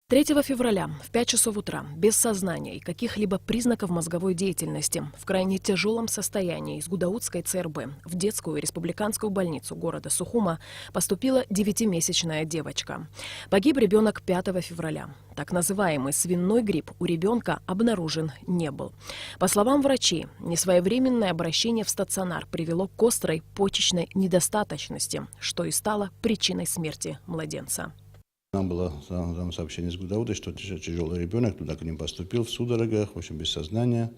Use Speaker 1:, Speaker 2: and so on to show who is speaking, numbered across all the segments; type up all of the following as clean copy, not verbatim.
Speaker 1: 3 февраля в 5 часов утра, без сознания и каких-либо признаков мозговой деятельности, в крайне тяжелом состоянии из Гудаутской ЦРБ в детскую республиканскую больницу города Сухума поступила 9-месячная девочка. Погиб ребенок 5 февраля. Так называемый свиной грипп у ребенка обнаружен не был. По словам врачей, несвоевременное обращение в стационар привело к острой почечной недостаточности, что и стало причиной смерти младенца.
Speaker 2: Нам было сообщение из Гудаута, что тяжелый ребенок туда к ним поступил в судорогах, в общем, без сознания.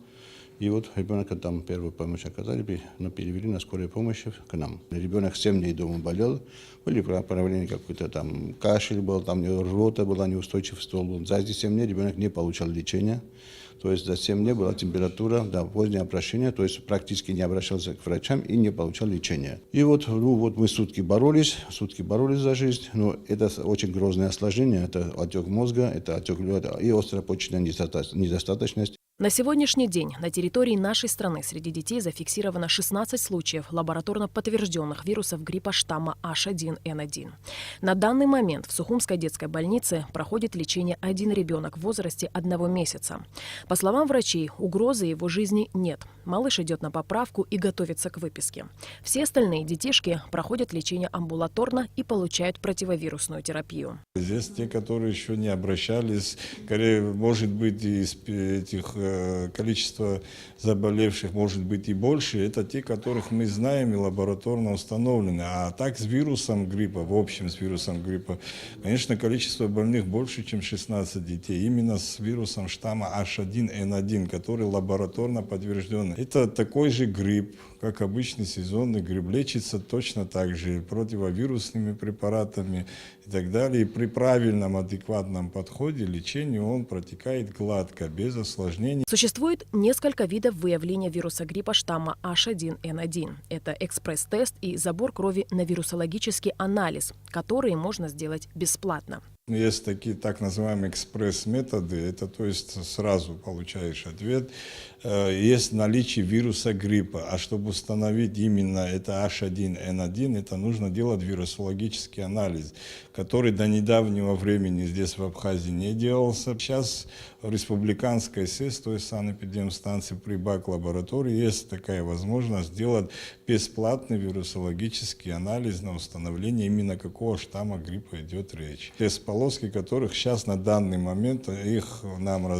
Speaker 2: И вот ребенка там первую помощь оказали, но перевели на скорой помощи к нам. Ребенок 7 дней дома болел, были проявления какой-то там кашель был, там рвота была, неустойчивый стол был. За эти 7 дней ребенок не получал лечения. То есть за 7 дней была температура, да, позднее обращение, то есть практически не обращался к врачам и не получал лечения. И вот мы сутки боролись за жизнь, но это очень грозное осложнение, это отек мозга, это отек лёда и острая почечная недостаточность.
Speaker 1: На сегодняшний день на территории нашей страны среди детей зафиксировано 16 случаев лабораторно подтвержденных вирусов гриппа штамма H1N1. На данный момент в Сухумской детской больнице проходит лечение один ребенок в возрасте 1 месяца. По словам врачей, угрозы его жизни нет. Малыш идет на поправку и готовится к выписке. Все остальные детишки проходят лечение амбулаторно и получают противовирусную терапию.
Speaker 3: Здесь те, которые еще не обращались, скорее, может быть, из этих количество заболевших может быть и больше, это те, которых мы знаем и лабораторно установлены. А так с вирусом гриппа, в общем с вирусом гриппа, конечно, количество больных больше, чем 16 детей. Именно с вирусом штамма H1N1, который лабораторно подтвержден. Это такой же грипп, как обычный сезонный грипп. Лечится точно так же противовирусными препаратами и так далее. И при правильном, адекватном подходе лечению он протекает гладко, без осложнений.
Speaker 1: Существует несколько видов выявления вируса гриппа штамма H1N1. Это экспресс-тест и забор крови на вирусологический анализ, которые можно сделать бесплатно.
Speaker 3: Есть такие так называемые экспресс-методы, это то есть сразу получаешь ответ. Есть наличие вируса гриппа, а чтобы установить именно это H1N1, это нужно делать вирусологический анализ, который до недавнего времени здесь в Абхазии не делался. Сейчас в республиканской СЭС, то есть санэпидемстанции при БАК-лаборатории, есть такая возможность сделать бесплатный вирусологический анализ на установление именно какого штамма гриппа идет речь. Полоски, которых сейчас на данный момент, их нам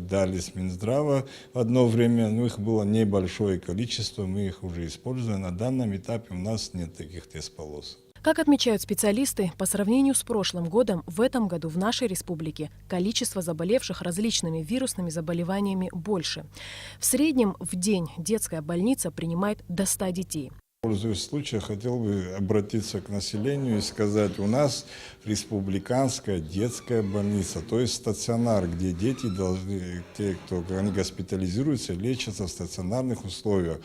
Speaker 3: дали с Минздрава в одно время, но их было небольшое количество, мы их уже используем. На данном этапе у нас нет таких тест-полос.
Speaker 1: Как отмечают специалисты, по сравнению с прошлым годом, в этом году в нашей республике количество заболевших различными вирусными заболеваниями больше. В среднем в день детская больница принимает до 100 детей.
Speaker 3: Пользуясь случаем, хотел бы обратиться к населению и сказать, у нас республиканская детская больница, то есть стационар, где дети должны, те, кто они госпитализируются, лечатся в стационарных условиях.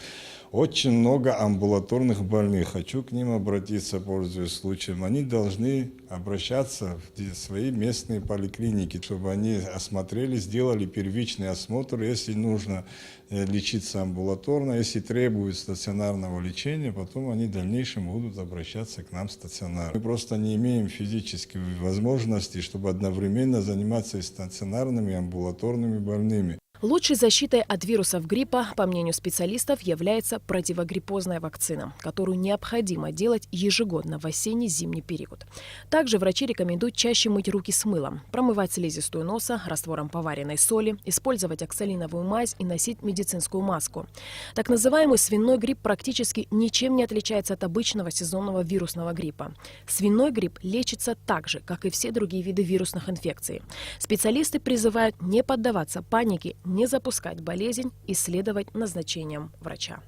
Speaker 3: Очень много амбулаторных больных. Хочу к ним обратиться, пользуясь случаем. Они должны обращаться в свои местные поликлиники, чтобы они осмотрели, сделали первичный осмотр, если нужно лечиться амбулаторно, если требуют стационарного лечения, потом они в дальнейшем будут обращаться к нам в стационар. Мы просто не имеем физической возможности, чтобы одновременно заниматься и стационарными, и амбулаторными больными.
Speaker 1: Лучшей защитой от вирусов гриппа, по мнению специалистов, является противогриппозная вакцина, которую необходимо делать ежегодно в осенне-зимний период. Также врачи рекомендуют чаще мыть руки с мылом, промывать слизистую носа раствором поваренной соли, использовать оксалиновую мазь и носить медицинскую маску. Так называемый свиной грипп практически ничем не отличается от обычного сезонного вирусного гриппа. Свиной грипп лечится так же, как и все другие виды вирусных инфекций. Специалисты призывают не поддаваться панике, не запускать болезнь и следовать назначениям врача.